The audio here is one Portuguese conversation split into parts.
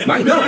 Mas não!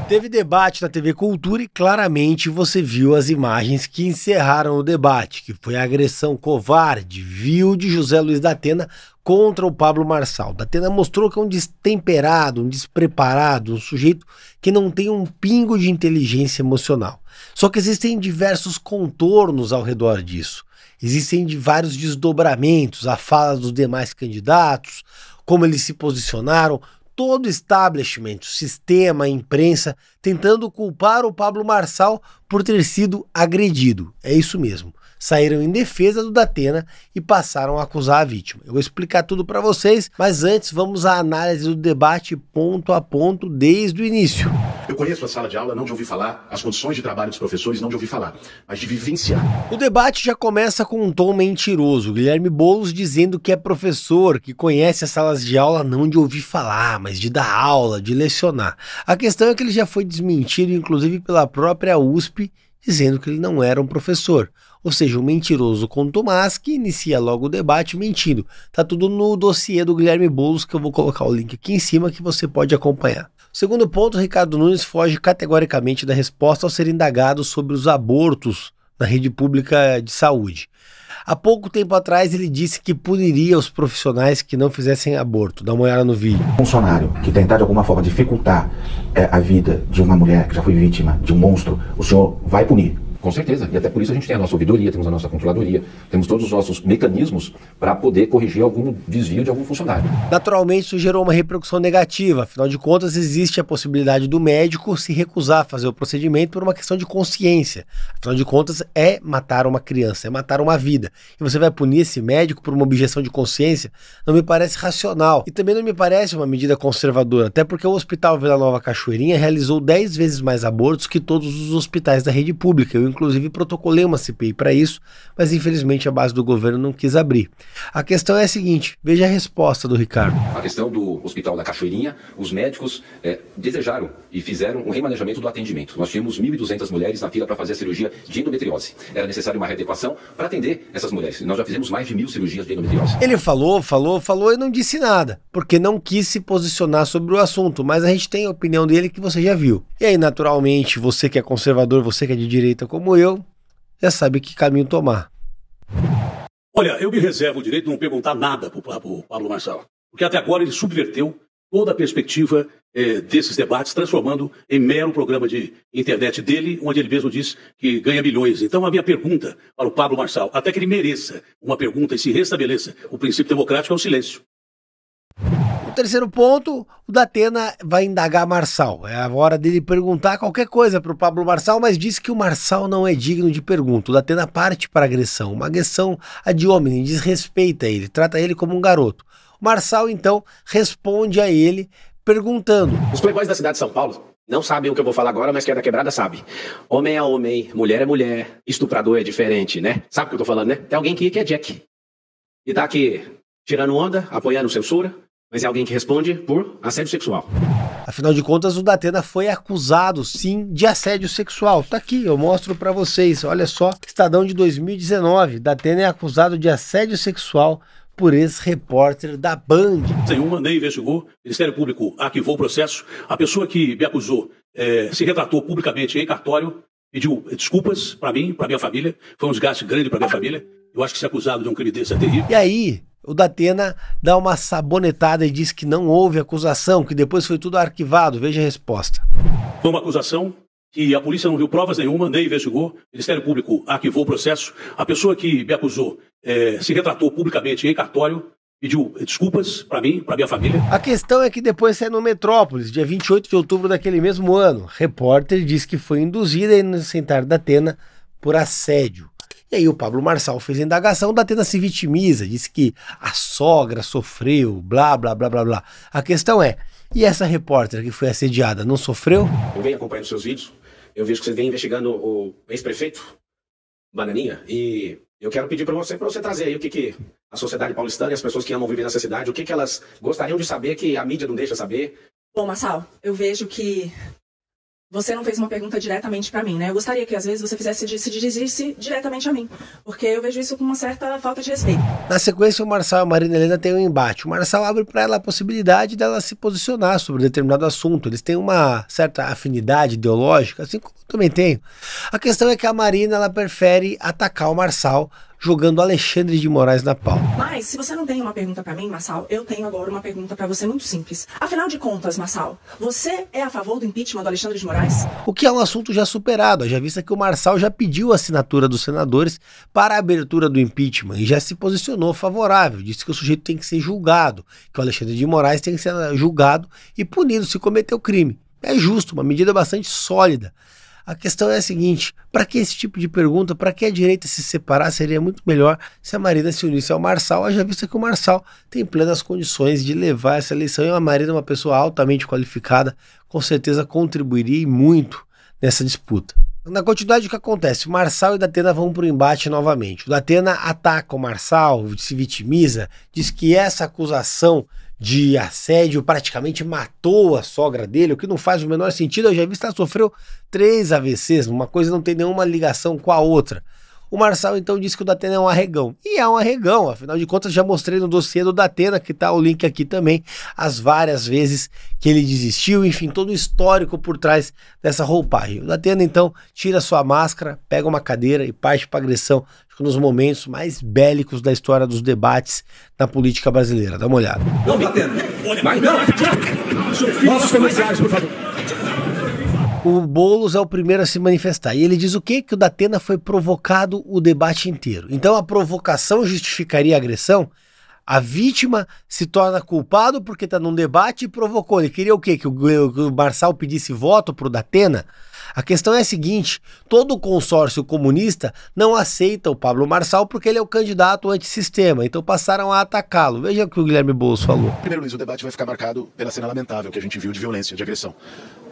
Teve debate na TV Cultura e claramente você viu as imagens que encerraram o debate, que foi a agressão covarde, vil de José Luiz da Atena contra o Pablo Marçal. Da Atena mostrou que é um destemperado, um despreparado, um sujeito que não tem um pingo de inteligência emocional. Só que existem diversos contornos ao redor disso. Existem vários desdobramentos, a fala dos demais candidatos, como eles se posicionaram, todo o establishment, o sistema, a imprensa, tentando culpar o Pablo Marçal por ter sido agredido. É isso mesmo. Saíram em defesa do da Atena e passaram a acusar a vítima. Eu vou explicar tudo para vocês, mas antes vamos à análise do debate ponto a ponto desde o início. Eu conheço a sala de aula, não de ouvir falar, as condições de trabalho dos professores, não de ouvir falar, mas de vivenciar. O debate já começa com um tom mentiroso. Guilherme Boulos dizendo que é professor, que conhece as salas de aula não de ouvir falar, mas de dar aula, de lecionar. A questão é que ele já foi desmentido, inclusive pela própria USP, dizendo que ele não era um professor. Ou seja, um mentiroso contumaz que inicia logo o debate mentindo. Tá tudo no dossiê do Guilherme Boulos, que eu vou colocar o link aqui em cima que você pode acompanhar. Segundo ponto, Ricardo Nunes foge categoricamente da resposta ao ser indagado sobre os abortos na rede pública de saúde. Há pouco tempo atrás ele disse que puniria os profissionais que não fizessem aborto. Dá uma olhada no vídeo. Funcionário que tentar de alguma forma dificultar a vida de uma mulher que já foi vítima de um monstro, o senhor vai punir? Com certeza, e até por isso a gente tem a nossa ouvidoria, temos a nossa controladoria, temos todos os nossos mecanismos para poder corrigir algum desvio de algum funcionário. Naturalmente isso gerou uma repercussão negativa, afinal de contas existe a possibilidade do médico se recusar a fazer o procedimento por uma questão de consciência. Afinal de contas é matar uma criança, é matar uma vida. E você vai punir esse médico por uma objeção de consciência? Não me parece racional. E também não me parece uma medida conservadora, até porque o Hospital Vila Nova Cachoeirinha realizou 10 vezes mais abortos que todos os hospitais da rede pública. Eu inclusive protocolei uma CPI para isso, mas infelizmente a base do governo não quis abrir. A questão é a seguinte, veja a resposta do Ricardo. A questão do Hospital da Cachoeirinha, os médicos desejaram e fizeram um remanejamento do atendimento. Nós tínhamos 1.200 mulheres na fila para fazer a cirurgia de endometriose. Era necessário uma readequação para atender essas mulheres. Nós já fizemos mais de 1.000 cirurgias de endometriose. Ele falou e não disse nada, porque não quis se posicionar sobre o assunto, mas a gente tem a opinião dele que você já viu. E aí, naturalmente, você que é conservador, você que é de direita como eu, já sabe que caminho tomar. Olha, eu me reservo o direito de não perguntar nada para o Pablo Marçal, porque até agora ele subverteu toda a perspectiva desses debates, transformando em mero programa de internet dele, onde ele mesmo diz que ganha milhões. Então a minha pergunta para o Pablo Marçal, até que ele mereça uma pergunta e se restabeleça o princípio democrático, é o silêncio. O terceiro ponto, o da Atena vai indagar Marçal. É a hora dele perguntar qualquer coisa para o Pablo Marçal, mas diz que o Marçal não é digno de pergunta. O da Atena parte para a agressão, uma agressão ad hominem, desrespeita ele, trata ele como um garoto. O Marçal, então, responde a ele perguntando. Os playboys da cidade de São Paulo não sabem o que eu vou falar agora, mas quem é da quebrada sabe. Homem é homem, mulher é mulher, estuprador é diferente, né? Sabe o que eu tô falando, né? Tem alguém aqui que é Jack. E tá aqui tirando onda, apoiando censura, mas é alguém que responde por assédio sexual. Afinal de contas, o da Atena foi acusado, sim, de assédio sexual. Tá aqui, eu mostro pra vocês. Olha só, Estadão de 2019. Da Atena é acusado de assédio sexual por ex-repórter da Band. Nenhuma nem investigou, o Ministério Público arquivou o processo. A pessoa que me acusou se retratou publicamente em cartório, pediu desculpas para mim, para minha família. Foi um desgaste grande para minha família. Eu acho que ser acusado de um crime desse é terrível. E aí, o da Atena dá uma sabonetada e diz que não houve acusação, que depois foi tudo arquivado. Veja a resposta. Foi uma acusação que a polícia não viu provas nenhuma, nem investigou. O Ministério Público arquivou o processo. A pessoa que me acusou se retratou publicamente em cartório, pediu desculpas para mim, para minha família. A questão é que depois saiu no Metrópolis, dia 28 de outubro daquele mesmo ano. Repórter diz que foi induzida a inocentar da Atena por assédio. E aí o Pablo Marçal fez a indagação, da Atena se vitimiza, disse que a sogra sofreu, blá, blá, blá, blá, blá. A questão é, e essa repórter que foi assediada, não sofreu? Eu venho acompanhando seus vídeos, eu vejo que você vem investigando o ex-prefeito, Bananinha, e eu quero pedir para você trazer aí o que a sociedade paulistana e as pessoas que amam viver nessa cidade, o que elas gostariam de saber que a mídia não deixa saber. Bom, Marçal, eu vejo que Você não fez uma pergunta diretamente para mim, né? Eu gostaria que às vezes você se dirigisse diretamente a mim, porque eu vejo isso com uma certa falta de respeito. Na sequência, o Marçal e a Marina Helena têm um embate. O Marçal abre para ela a possibilidade dela se posicionar sobre determinado assunto. Eles têm uma certa afinidade ideológica, assim como eu também tenho. A questão é que a Marina, ela prefere atacar o Marçal, jogando Alexandre de Moraes na pauta. Mas, se você não tem uma pergunta pra mim, Marçal, eu tenho agora uma pergunta pra você muito simples. Afinal de contas, Marçal, você é a favor do impeachment do Alexandre de Moraes? O que é um assunto já superado, já vista que o Marçal já pediu a assinatura dos senadores para a abertura do impeachment e já se posicionou favorável, disse que o sujeito tem que ser julgado, que o Alexandre de Moraes tem que ser julgado e punido se cometeu crime. É justo, uma medida bastante sólida. A questão é a seguinte, para que esse tipo de pergunta, para que a direita se separar, seria muito melhor se a Marina se unisse ao Marçal, já visto que o Marçal tem plenas condições de levar essa eleição, e a Marina é uma pessoa altamente qualificada, com certeza contribuiria muito nessa disputa. Na continuidade, o que acontece? O Marçal e o Datena vão para o embate novamente. O Datena ataca o Marçal, se vitimiza, diz que essa acusação de assédio praticamente matou a sogra dele, o que não faz o menor sentido. Eu já vi que ela sofreu 3 AVCs, uma coisa não tem nenhuma ligação com a outra. O Marçal então disse que o Datena é um arregão. E é um arregão, afinal de contas já mostrei no dossiê do Datena, que tá o link aqui também, as várias vezes que ele desistiu, enfim, todo o histórico por trás dessa roupagem. O Datena então tira sua máscara, pega uma cadeira e parte para agressão, acho que nos momentos mais bélicos da história dos debates na política brasileira. Dá uma olhada. Não, Datena, olha, vai, não! Nossos comerciais, por favor. O Boulos é o primeiro a se manifestar e ele diz o quê? Que o Datena foi provocado o debate inteiro. Então a provocação justificaria a agressão? A vítima se torna culpado porque está num debate e provocou. Ele queria o quê? Que o Marçal pedisse voto para o Datena? A questão é a seguinte, todo o consórcio comunista não aceita o Pablo Marçal porque ele é o candidato antissistema, então passaram a atacá-lo. Veja o que o Guilherme Boulos falou. Primeiro, Luiz, o debate vai ficar marcado pela cena lamentável que a gente viu de violência, de agressão.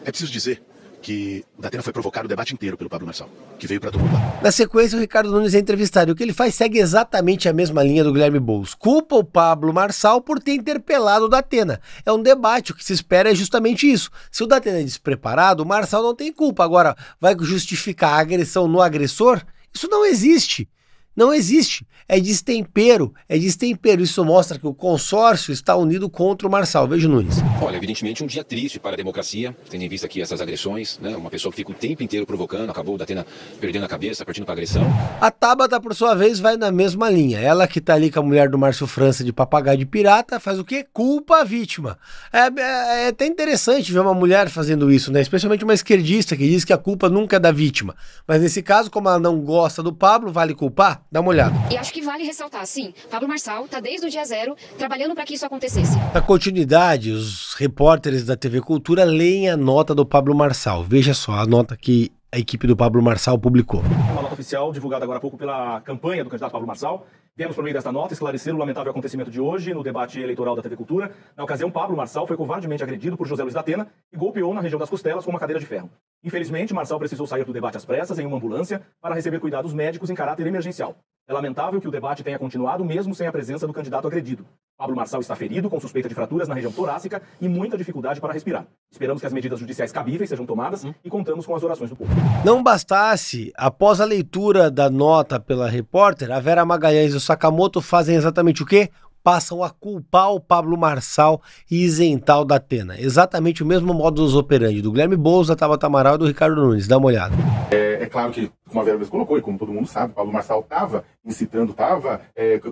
É preciso dizer que o Datena foi provocado o debate inteiro pelo Pablo Marçal, que veio para tumultuar. Na sequência, o Ricardo Nunes é entrevistado e o que ele faz segue exatamente a mesma linha do Guilherme Boulos. Culpa o Pablo Marçal por ter interpelado o Datena. É um debate, o que se espera é justamente isso. Se o Datena é despreparado, o Marçal não tem culpa. Agora, vai justificar a agressão no agressor? Isso não existe. Não existe. É destempero. É destempero. Isso mostra que o consórcio está unido contra o Marçal. Veja o Nunes. Olha, evidentemente um dia triste para a democracia, tendo em vista aqui essas agressões, né? Uma pessoa que fica o tempo inteiro provocando, acabou o Datena perdendo a cabeça, partindo para agressão. A Tabata, por sua vez, vai na mesma linha. Ela que tá ali com a mulher do Márcio França de papagaio de pirata, faz o quê? Culpa a vítima. É até interessante ver uma mulher fazendo isso, né? Especialmente uma esquerdista que diz que a culpa nunca é da vítima. Mas nesse caso, como ela não gosta do Pablo, vale culpar? Dá uma olhada. E acho que vale ressaltar, sim, Pablo Marçal tá desde o dia 0 trabalhando para que isso acontecesse. Na continuidade, os repórteres da TV Cultura leem a nota do Pablo Marçal. Veja só a nota que a equipe do Pablo Marçal publicou. Uma nota oficial divulgada agora há pouco pela campanha do candidato Pablo Marçal. Viemos por meio desta nota esclarecer o lamentável acontecimento de hoje no debate eleitoral da TV Cultura. Na ocasião, Pablo Marçal foi covardemente agredido por José Luiz Datena e golpeou na região das costelas com uma cadeira de ferro. Infelizmente, Marçal precisou sair do debate às pressas em uma ambulância para receber cuidados médicos em caráter emergencial. É lamentável que o debate tenha continuado mesmo sem a presença do candidato agredido. Pablo Marçal está ferido, com suspeita de fraturas na região torácica e muita dificuldade para respirar. Esperamos que as medidas judiciais cabíveis sejam tomadas e contamos com as orações do povo. Não bastasse, após a leitura da nota pela repórter, a Vera Magalhães e o Sakamoto fazem exatamente o quê? Passam a culpar o Pablo Marçal e isentar o Datena. Exatamente o mesmo modus operandi do Guilherme Boulos, da Tabata Amaral e do Ricardo Nunes. Dá uma olhada. É claro que, como a Vera mesmo colocou, e como todo mundo sabe, Pablo Marçal estava incitando, estava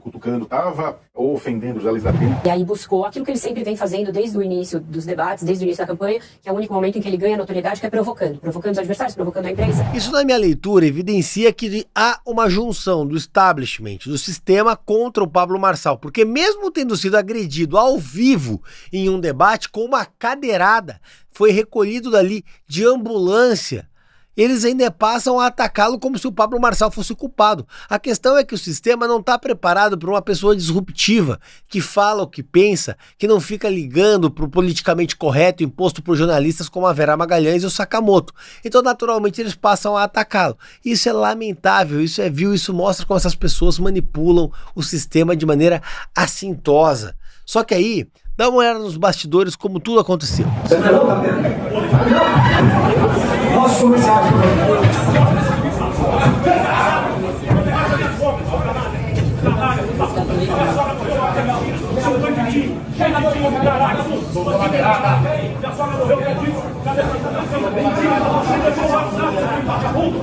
cutucando, estava ofendendo José Luiz Datena. E aí buscou aquilo que ele sempre vem fazendo desde o início dos debates, desde o início da campanha, que é o único momento em que ele ganha notoriedade, que é provocando os adversários, provocando a imprensa. Isso, na minha leitura, evidencia que há uma junção do establishment, do sistema, contra o Pablo Marçal, porque mesmo tendo sido agredido ao vivo em um debate com uma cadeirada, foi recolhido dali de ambulância, eles ainda passam a atacá-lo como se o Pablo Marçal fosse o culpado. A questão é que o sistema não está preparado para uma pessoa disruptiva, que fala o que pensa, que não fica ligando para o politicamente correto imposto por jornalistas como a Vera Magalhães e o Sakamoto. Então, naturalmente, eles passam a atacá-lo. Isso é lamentável, isso é vil, isso mostra como essas pessoas manipulam o sistema de maneira assintosa. Só que aí, dá uma olhada nos bastidores como tudo aconteceu. Você não é louco, Datena? Assuma esse cachorro.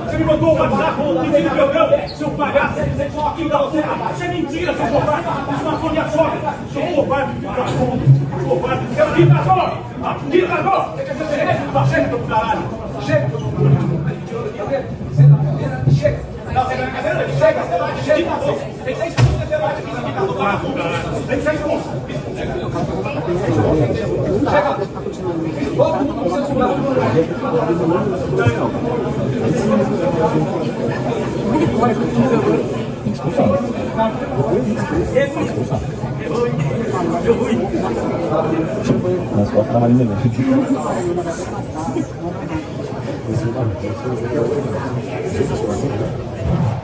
Você me mandou o WhatsApp e me pegou, seu palhaço. Isso é mentira, seu covarde. Isso matou minha sogra. Seu covarde, covarde. Seu ditador! Ditador! Chega do caralho. Chega. Chega. Não, chega na cadeira. Chega. Chega. Tem que ser expulso desse debate aqui. Tem que ser expulso. Todo mundo censurado.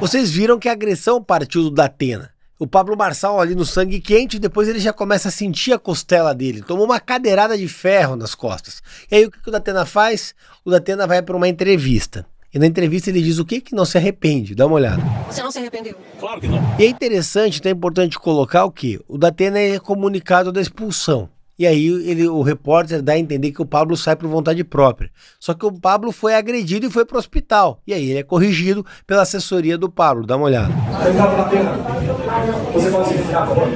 Vocês viram que a agressão partiu do Datena. O Pablo Marçal ali no sangue quente, depois ele já começa a sentir a costela dele. Tomou uma cadeirada de ferro nas costas. E aí o que o Datena faz? O Datena vai para uma entrevista. E na entrevista ele diz o que não se arrepende. Dá uma olhada. Você não se arrependeu? Claro que não. E é interessante, então é importante colocar o quê? O Datena é comunicado da expulsão. E aí o repórter dá a entender que o Pablo sai por vontade própria. Só que o Pablo foi agredido e foi para o hospital. E aí ele é corrigido pela assessoria do Pablo. Dá uma olhada. Candidato Datena, você pode se retirar, por favor?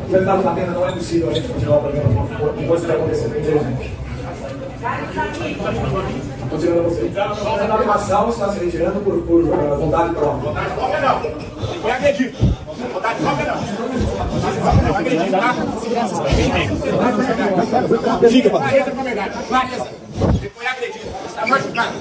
Candidato Datena, não é possível a gente continuar o programa depois do que aconteceu. Estou tirando você. O candidato Marçal está se retirando por vontade própria. Vontade própria não. Ele foi agredido. Vontade própria não. Foi agredido, tá? Fica, mano. Entra pra verdade. Ele foi agredido. Está machucado.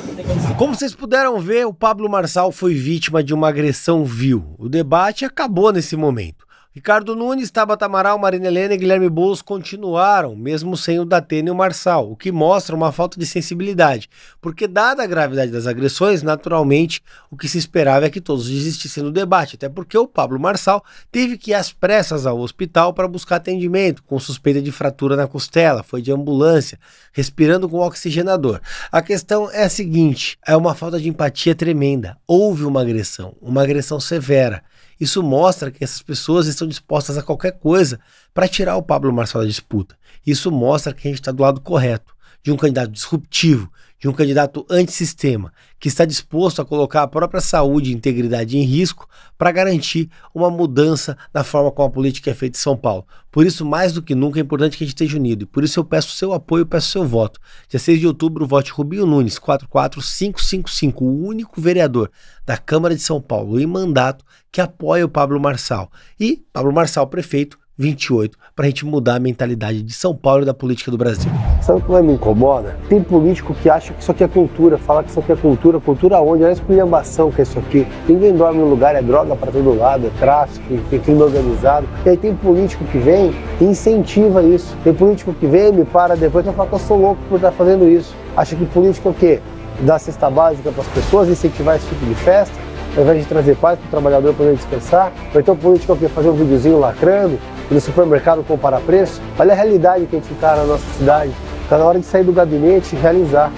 Como vocês puderam ver, o Pablo Marçal foi vítima de uma agressão vil. O debate acabou nesse momento. Ricardo Nunes, Tabata Amaral, Marina Helena e Guilherme Boulos continuaram, mesmo sem o Datena e o Marçal, o que mostra uma falta de sensibilidade, porque dada a gravidade das agressões, naturalmente, o que se esperava é que todos desistissem do debate, até porque o Pablo Marçal teve que ir às pressas ao hospital para buscar atendimento, com suspeita de fratura na costela, foi de ambulância, respirando com oxigenador. A questão é a seguinte, é uma falta de empatia tremenda, houve uma agressão severa. Isso mostra que essas pessoas estão dispostas a qualquer coisa para tirar o Pablo Marçal da disputa. Isso mostra que a gente está do lado correto, de um candidato disruptivo, de um candidato antissistema, que está disposto a colocar a própria saúde e integridade em risco para garantir uma mudança na forma como a política é feita em São Paulo. Por isso, mais do que nunca, é importante que a gente esteja unido. E por isso eu peço seu apoio, peço seu voto. Dia 6 de outubro, vote Rubinho Nunes, 44555, o único vereador da Câmara de São Paulo em mandato que apoia o Pablo Marçal. E Pablo Marçal, prefeito, 28, para a gente mudar a mentalidade de São Paulo e da política do Brasil. Sabe o que me incomoda? Tem político que acha que isso aqui é cultura, fala que isso aqui é cultura. Cultura onde? É esculhambação que é isso aqui. Ninguém dorme no lugar, é droga para todo lado, é tráfico, é crime organizado. E aí tem político que vem e incentiva isso. Tem político que vem e me para depois e fala que eu sou louco por estar fazendo isso. Acha que político é o quê? Dar cesta básica para as pessoas, incentivar esse tipo de festa, ao invés de trazer paz para o trabalhador poder descansar. Ou então político é o quê? Fazer um videozinho lacrando, e no supermercado comparar preço. Olha a realidade que a gente encara na nossa cidade. Está na hora de sair do gabinete e realizar.